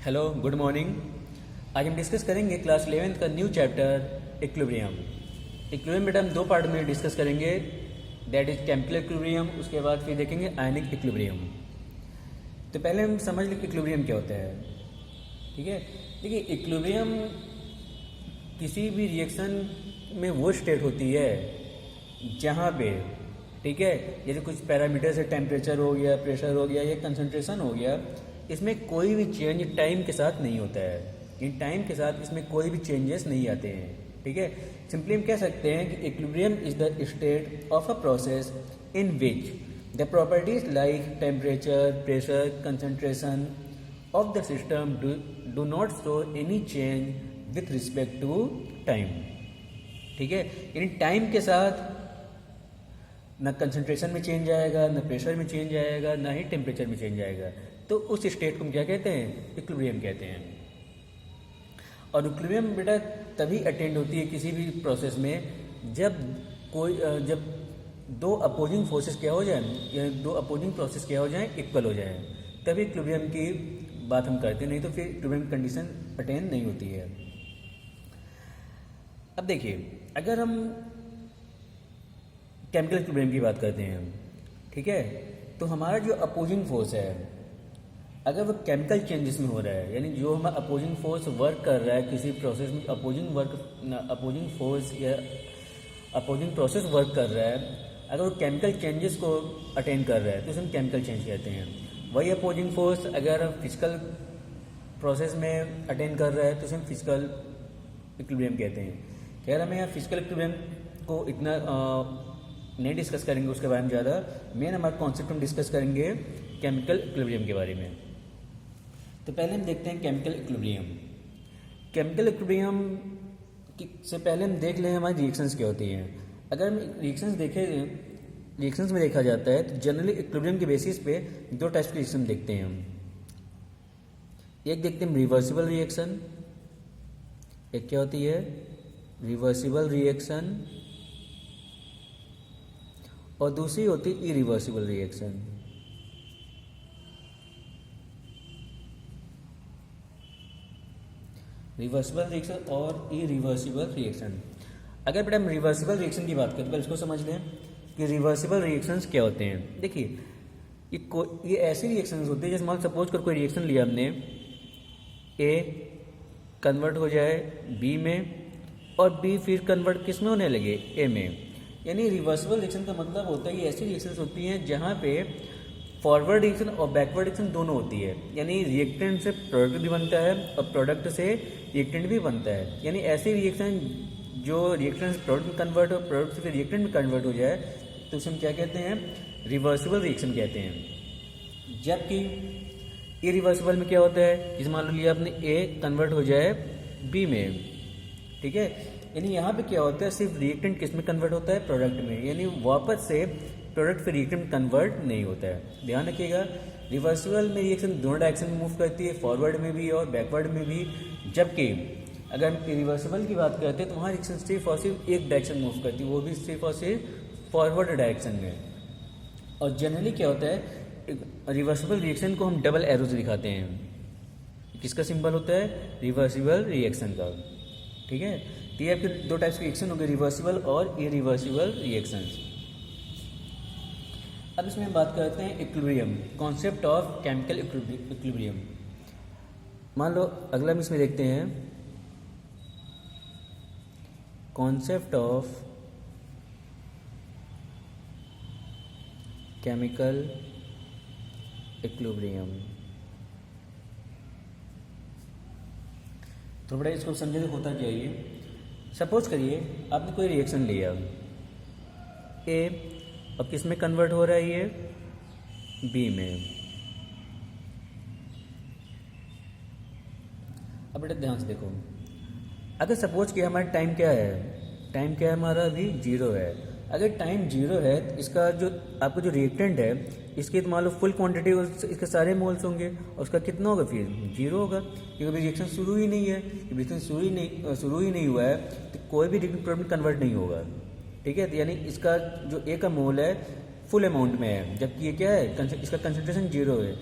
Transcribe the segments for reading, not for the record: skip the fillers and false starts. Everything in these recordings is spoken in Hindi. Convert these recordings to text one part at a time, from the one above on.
Hello, good morning. आज हम डिस्कस करेंगे क्लास 11th का न्यू चैप्टर इक्विलिब्रियम। इक्विलिब्रियम बेटा हम दो पार्ट में डिस्कस करेंगे, दैट इज केमिकल इक्विलिब्रियम, उसके बाद फिर देखेंगे आयनिक इक्विलिब्रियम। तो पहले हम समझ लें इक्विलिब्रियम क्या होता है। ठीक है, देखिए इक्विलिब्रियम किसी भी रिएक्शन में वो स्टेट होती है जहाँ पे, ठीक है, जैसे कुछ पैरामीटर्स है, टेम्परेचर हो गया, प्रेशर हो गया या कंसंट्रेशन हो गया, इसमें कोई भी चेंज टाइम के साथ नहीं होता है। इन टाइम के साथ इसमें कोई भी चेंजेस नहीं आते हैं। ठीक है, सिंपली हम कह सकते हैं कि equilibrium is the state of a process in which the properties like temperature, pressure, concentration of the system do not show any change with respect to time. ठीक है, यानी टाइम के साथ ना कंसंट्रेशन में चेंज आएगा, ना प्रेशर में चेंज आएगा, ना ही टेम्परेचर में चेंज आएगा। तो उस स्टेट को हम क्या कहते हैं? इक्विलिब्रियम कहते हैं। और इक्विलिब्रियम बेटा तभी अटेंड होती है किसी भी प्रोसेस में जब दो अपोजिंग फोर्सेस क्या हो जाए, या दो अपोजिंग प्रोसेस क्या हो जाए, इक्वल हो जाए, तभी इक्विलिब्रियम की बात हम करते हैं, नहीं तो फिर इक्विलिब्रियम कंडीशन अटेंड नहीं होती है। अब देखिए, अगर हम केमिकल इक्विलिब्रियम की बात करते हैं, ठीक है, तो हमारा जो अपोजिंग फोर्स है, अगर वो केमिकल चेंजेस में हो रहा है, यानी जो हमारा अपोजिंग फोर्स वर्क कर रहा है किसी प्रोसेस में, अपोजिंग फोर्स या अपोजिंग प्रोसेस वर्क कर रहा है, अगर वो केमिकल चेंजेस को अटेंड कर रहा है तो उसे हम केमिकल चेंज कहते हैं। वही अपोजिंग फोर्स अगर फिजिकल प्रोसेस में अटेंड कर रहा है तो उसे हम फिजिकल इक्विलिब्रियम कहते हैं। खैर, हमें यहाँ फिजिकल इक्विलिब्रियम को इतना नहीं डिस्कस करेंगे, उसके बारे में ज़्यादा मेन हमारा कॉन्सेप्ट हम डिस्कस करेंगे केमिकल इक्विलिब्रियम के बारे में। तो पहले हम देखते हैं केमिकल इक्विलिब्रियम। केमिकल इक्विलिब्रियम से पहले हम देख लें हमारी रिएक्शंस क्या होती हैं। अगर हम रिएक्शंस में देखा जाता है तो जनरली इक्विलिब्रियम के बेसिस पे दो टाइप्स के रिएक्शन देखते हैं हम। एक देखते हैं रिवर्सिबल रिएक्शन, एक क्या होती है? रिवर्सिबल रिएक्शन, और दूसरी होती है इरिवर्सिबल रिएक्शन। रिवर्सिबल रिएक्शन और इरिवर्सिबल रिएक्शन। अगर बेटा हम रिवर्सिबल रिएक्शन की बात करें तो इसको समझ लें कि रिवर्सिबल रिएक्शंस क्या होते हैं। देखिए, ये ऐसे रिएक्शंस होते हैं जैसे मान सपोज कर कोई रिएक्शन लिया हमने, ए कन्वर्ट हो जाए बी में, और बी फिर कन्वर्ट किस में होने लगे? ए में। यानी रिवर्सिबल रिएक्शन का मतलब होता है कि ऐसी रिएक्शंस होती हैं जहाँ पे फॉरवर्ड रिएक्शन और बैकवर्ड रिएक्शन दोनों होती है। यानी रिएक्टेंट से प्रोडक्ट भी बनता है और प्रोडक्ट से रिएक्टेंट भी बनता है। यानी ऐसी रिएक्शन जो रिएक्टेंट से प्रोडक्ट में कन्वर्ट हो, प्रोडक्ट से फिर रिएक्टेंट में कन्वर्ट हो जाए, तो उसे हम क्या कहते हैं? रिवर्सिबल रिएक्शन कहते हैं। जबकि इरिवर्सिबल में क्या होता है? जैसे मान लो लिया आपने ए कन्वर्ट हो जाए बी में, ठीक है, यानी यहाँ पे क्या होता है? सिर्फ रिएक्टेंट किस में कन्वर्ट होता है? प्रोडक्ट में। यानी वापस से प्रोडक्ट फिर रिएक्टेंट कन्वर्ट नहीं होता है। ध्यान रखिएगा, रिवर्सिबल में रिएक्शन दोनों डायरेक्शन में मूव करती है, फॉरवर्ड में भी और बैकवर्ड में भी। जबकि अगर हम रिवर्सिबल की बात करते हैं तो वहाँ रिएक्शन सिर्फ और सिर्फ एक डायरेक्शन मूव करती है, वो भी सिर्फ और सिर्फ फॉरवर्ड डायरेक्शन में। और जनरली क्या होता है, रिवर्सिबल रिएक्शन को हम डबल एरो से दिखाते हैं। किसका सिंबल होता है? रिवर्सिबल रिएक्शन का। ठीक है, तो ये आपके दो टाइप्स के रिएक्शन हो गए, रिवर्सिबल और इरिवर्सिबल रिएक्शंस। अब इसमें हम बात करते हैं equilibrium, concept of chemical equilibrium. मान लो अगला हम इसमें देखते हैं कॉन्सेप्ट ऑफ केमिकल इक्विलिब्रियम। तो बड़ा इसको समझे तो होता क्या है। सपोज करिए आपने कोई रिएक्शन लिया, ए अब किस में कन्वर्ट हो रहा है? ये बी में। अब बेटा ध्यान से देखो, अगर सपोज कि हमारा टाइम क्या है? टाइम क्या है हमारा? अभी 0 है। अगर टाइम 0 है तो इसका जो आपका जो रिएक्टेंट है, इसकी तो मान लो फुल क्वांटिटी, इसके सारे मोल्स होंगे, और उसका कितना होगा? फिर 0 होगा, क्योंकि अभी रिएक्शन शुरू ही नहीं है। रिएक्शन शुरू ही नहीं हुआ है तो कोई भी रिएक्टेंट प्रोडक्ट में कन्वर्ट नहीं होगा। ठीक है, तो यानी इसका जो ए का मोल है फुल अमाउंट में है, जबकि ये क्या है? इसका कंसंट्रेशन 0 है।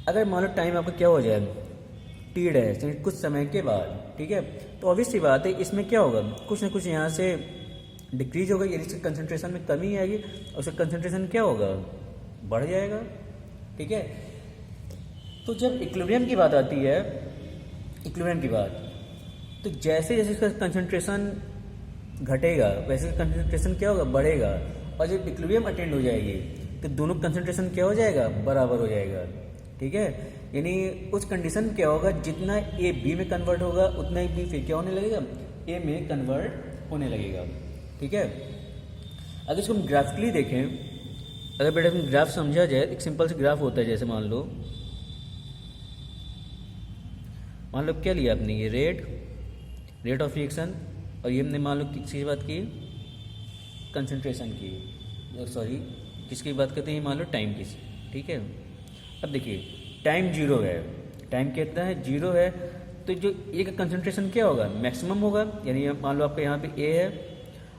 अगर मान लो टाइम आपका क्या हो जाए? टी डैश यानी कुछ समय के बाद, ठीक है। तो ऑब्वियस सी बात है इसमें क्या होगा, कुछ ना कुछ यहाँ से डिक्रीज होगा, यानी इसके कंसंट्रेशन में कमी आएगी और उसका कंसंट्रेशन क्या होगा, बढ़ जाएगा, ठीक है। तो जब इक्विलिब्रियम की बात आती है, इक्विलिब्रियम की बात, तो जैसे जैसे इसका कंसंट्रेशन घटेगा वैसे कंसंट्रेशन क्या होगा, बढ़ेगा। और जब इक्विलिब्रियम अटेंड हो जाएगी तो दोनों कंसंट्रेशन क्या हो जाएगा, बराबर हो जाएगा, ठीक है। यानी उस कंडीशन में क्या होगा, जितना ए बी में कन्वर्ट होगा उतना ही बी फिर क्या होने लगेगा, ए में कन्वर्ट होने लगेगा, ठीक है। अगर इसको हम ग्राफिकली देखें, अगर बेटा हम ग्राफ समझा जाए, एक सिंपल से ग्राफ होता है, जैसे मान लो क्या लिया आपने, ये रेट ऑफ रिएक्शन, और ये हमने मान लो किसकी बात की, कंसंट्रेशन की, सॉरी किसकी बात करते हैं, मान लो टाइम की, ठीक है। अब देखिए टाइम जीरो है, टाइम कितना है, जीरो है, तो जो ए का कंसंट्रेशन क्या होगा, मैक्सिमम होगा। यानी मान लो आपका यहाँ पे ए है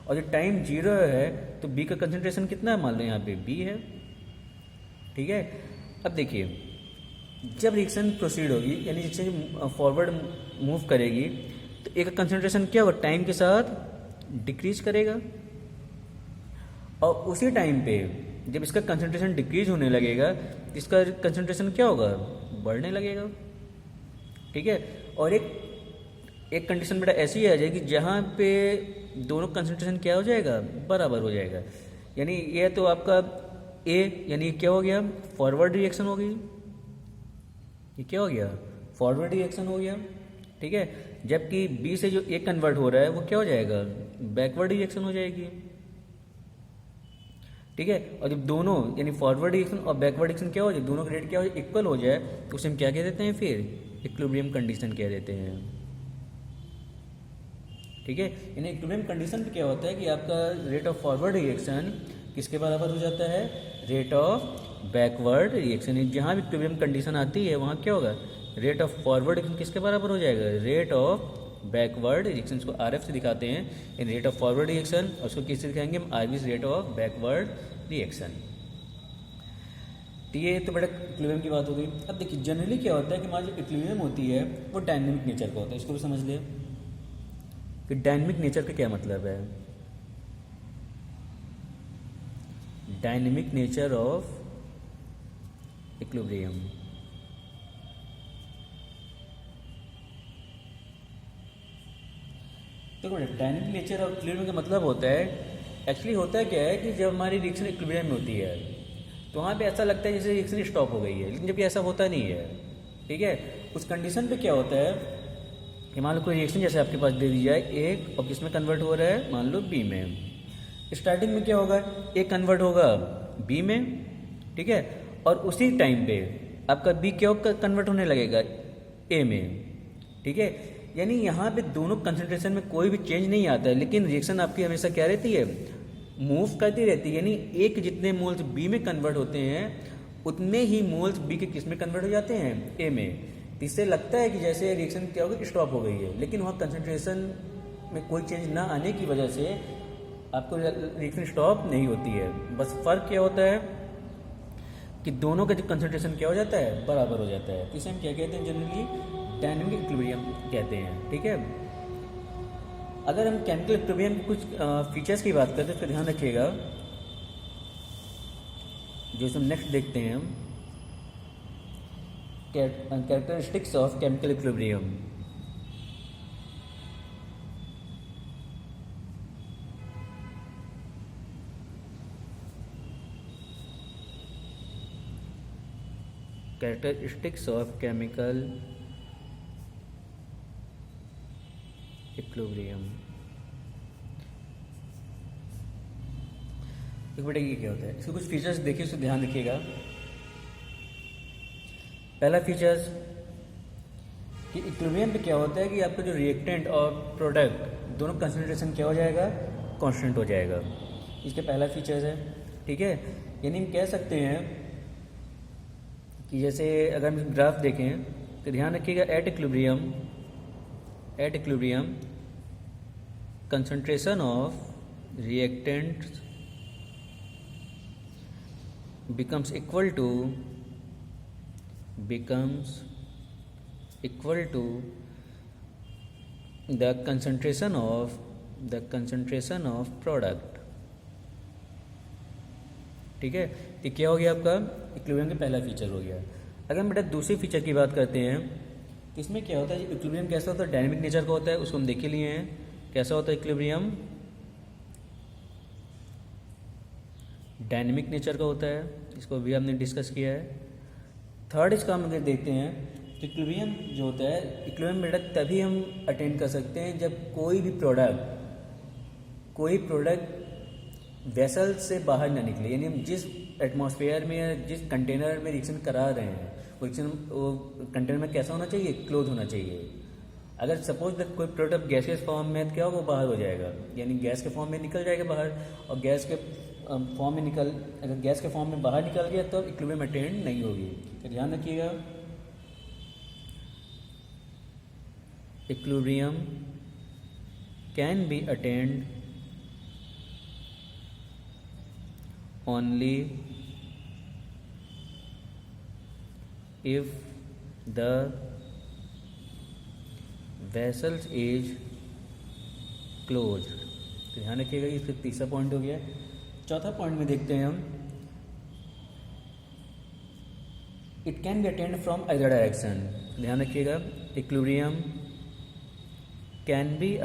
और जो टाइम जीरो है तो बी का कंसंट्रेशन कितना है, मान लो यहाँ पे बी है, ठीक है। अब देखिए जब रिएक्शन प्रोसीड होगी, यानी रिएक्शन फॉरवर्ड मूव करेगी, तो ए का कंसंट्रेशन क्या होगा, टाइम के साथ डिक्रीज करेगा, और उसी टाइम पे जब इसका कंसंट्रेशन डिक्रीज होने लगेगा, इसका कंसंट्रेशन क्या होगा, बढ़ने लगेगा, ठीक है। और एक कंडीशन बेटा ऐसी आ जाएगी जहाँ पे दोनों कंसंट्रेशन क्या हो जाएगा, बराबर हो जाएगा। यानी ये तो आपका ए, यानी क्या हो गया, फॉरवर्ड रिएक्शन हो गई, ये क्या हो गया, फॉरवर्ड रिएक्शन हो गया, ठीक है। जबकि बी से जो ए कन्वर्ट हो रहा है वो क्या हो जाएगा, बैकवर्ड रिएक्शन हो जाएगी, ठीक है। और जब दोनों यानी फॉरवर्ड रिएक्शन और बैकवर्ड रिएक्शन क्या हो जाए, दोनों का रेट क्या हो जाए, इक्वल हो जाए, तो उसे हम क्या कह देते हैं, फिर इक्विलिब्रियम कंडीशन कह देते हैं, ठीक है। यानी इक्विलिब्रियम कंडीशन पे क्या होता है कि आपका रेट ऑफ फॉरवर्ड रिएक्शन किसके बराबर हो जाता है, रेट ऑफ बैकवर्ड रिएक्शन। जहाँ भी इक्विलिब्रियम कंडीशन आती है वहाँ क्या होगा, रेट ऑफ फॉरवर्ड रिएक्शन किसके बराबर हो जाएगा, रेट ऑफ बैकवर्ड रिएक्शन को RF से दिखाते हैं, इन रेट ऑफ फॉरवर्ड रिएक्शन, और उसको किससे दिखाएंगे हम, RB rate of backward reaction. तो ये तो बड़ा इक्विलिब्रियम की बात हो गई। अब देखिए जनरली क्या होता है कि हमारी जो इक्विलिब्रियम होती है वो डायनेमिक नेचर का होता है, इसको भी समझ लें कि डायनेमिक नेचर का क्या मतलब है, डायनेमिक नेचर ऑफ इक्विलिब्रियम। तो डायनेमिक नेचर ऑफ इक्विलिब्रियम का मतलब होता है, एक्चुअली होता है क्या है कि जब हमारी रिएक्शन इक्विलिब्रियम में होती है तो वहाँ पे ऐसा लगता है जैसे रिएक्शन स्टॉप हो गई है, लेकिन जबकि ऐसा होता नहीं है, ठीक है। उस कंडीशन पे क्या होता है कि मान लो कोई रिएक्शन जैसे आपके पास दे दी जाए एक, और किस में कन्वर्ट हो रहा है, मान लो बी में। स्टार्टिंग में क्या होगा, ए कन्वर्ट होगा बी में, ठीक है, और उसी टाइम पे आपका बी क्या कन्वर्ट होने लगेगा ए में, ठीक है। यानी यहाँ पे दोनों कंसंट्रेशन में कोई भी चेंज नहीं आता है, लेकिन रिएक्शन आपकी हमेशा क्या रहती है, मूव करती रहती है। यानी एक जितने मोल्स बी में कन्वर्ट होते हैं उतने ही मोल्स बी के किस में कन्वर्ट हो जाते हैं, ए में। तो इससे लगता है कि जैसे रिएक्शन क्या होगी, स्टॉप हो गई है, लेकिन वहाँ कंसंट्रेशन में कोई चेंज ना आने की वजह से आपको रिएक्शन स्टॉप नहीं होती है। बस फर्क क्या होता है कि दोनों का जो कंसंट्रेशन क्या हो जाता है, बराबर हो जाता है। इसे हम क्या कहते हैं, जनरली डायनेमिक इक्विलिब्रियम कहते हैं, ठीक है। अगर हम केमिकल इक्विलिब्रियम के कुछ फीचर्स की बात करते हैं तो ध्यान रखिएगा, जो हम नेक्स्ट देखते हैं हम, characteristics of chemical equilibrium. Characteristics of chemical equilibrium. एक बेटा ये क्या होता है, इसके कुछ फीचर्स देखिए, उसको ध्यान रखिएगा। पहला फीचर्स कि इक्विलिब्रियम पे क्या होता है कि आपका जो रिएक्टेंट और प्रोडक्ट दोनों कंसंट्रेशन क्या हो जाएगा, कांस्टेंट हो जाएगा। इसके पहला फीचर्स है, ठीक है। यानी हम कह सकते हैं कि जैसे अगर हम ग्राफ देखें तो ध्यान रखिएगा, at equilibrium concentration of reactants becomes equal to the concentration of product. ठीक है, ये क्या हो गया आपका इक्विलिब्रियम का पहला फीचर हो गया। अगर हम बेटा दूसरे फीचर की बात करते हैं, इसमें क्या होता है, इक्विलिब्रियम कैसा होता है, डायनेमिक नेचर का होता है, उसको हम देख ही लिए हैं। कैसा होता है इक्विलिब्रियम, डायनेमिक नेचर का होता है, इसको भी हमने डिस्कस किया है। थर्ड इसका हम अगर देखते हैं तो इक्विलिब्रियम जो होता है, इक्विलिब्रियम बेटा तभी हम अटेंड कर सकते हैं जब कोई प्रोडक्ट वेसल से बाहर ना निकले, यानी हम जिस एटमॉस्फेयर में या जिस कंटेनर में रिएक्शन करा रहे हैं वो कंटेनर में कैसा होना चाहिए, क्लोज होना चाहिए। अगर सपोज दैट कोई प्रोडक्ट गैसियस फॉर्म में क्या होगा, वो बाहर हो जाएगा, यानी गैस के फॉर्म में निकल जाएगा बाहर, और गैस के फॉर्म में अगर गैस के फॉर्म में बाहर निकल गया तो इक्विलिब्रियम अटेंड नहीं होगी। तो ध्यान रखिएगा, equilibrium can be attend only if the vessels is closed। तो ध्यान रखिएगा, ये फिर तीसरा पॉइंट हो गया। चौथा पॉइंट में देखते हैं हम, it can be attend from other direction. ध्यान रखिएगा, equilibrium can be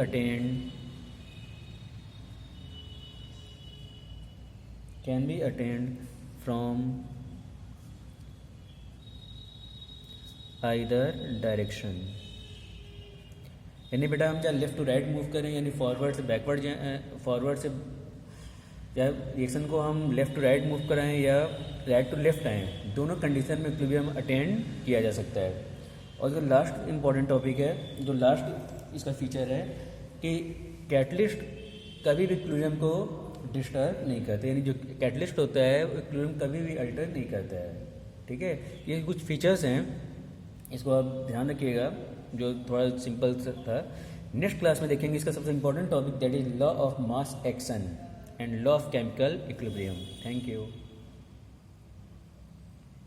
attained from either direction। यानी बेटा हम चाहे लेफ्ट टू राइट मूव करें, यानी फॉरवर्ड से बैकवर्ड जाएं, फॉरवर्ड से या रिएक्शन को हम लेफ्ट टू राइट मूव कराएं या राइट टू लेफ्ट आएँ, दोनों कंडीशन में इक्विलिब्रियम अटेंड किया जा सकता है। और जो लास्ट इम्पॉर्टेंट टॉपिक है, जो लास्ट इसका फीचर है कि कैटलिस्ट कभी भी इक्विलिब्रियम को डिस्टर्ब नहीं करते, यानी जो कैटलिस्ट होता है वो इक्विलिब्रियम कभी भी अल्टर नहीं करता है। ठीक है, ये कुछ फीचर्स हैं, इसको आप ध्यान रखिएगा, जो थोड़ा सिंपल था। नेक्स्ट क्लास में देखेंगे इसका सबसे important topic, that is law of mass action and law of chemical equilibrium. Thank you.